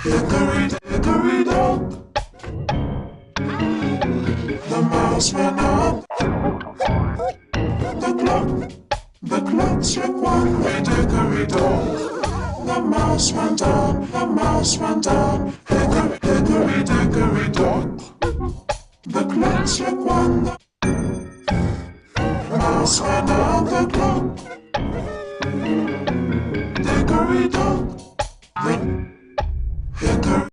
Hickory dickory dock, the mouse ran up the clock struck one. Hey dickory dock, the mouse ran down. Hickory dickory dock, the clock struck one. The mouse ran down the clock. Dickory dock, the hickory.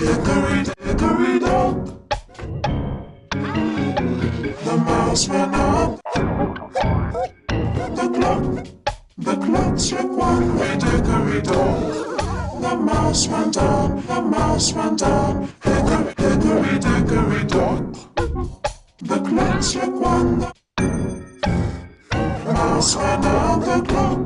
Hickory dickory dock, the mouse ran up the clock struck one. Hey dickory dock, the mouse ran down. Hickory dickory dock, the clock struck one. The mouse ran down the clock.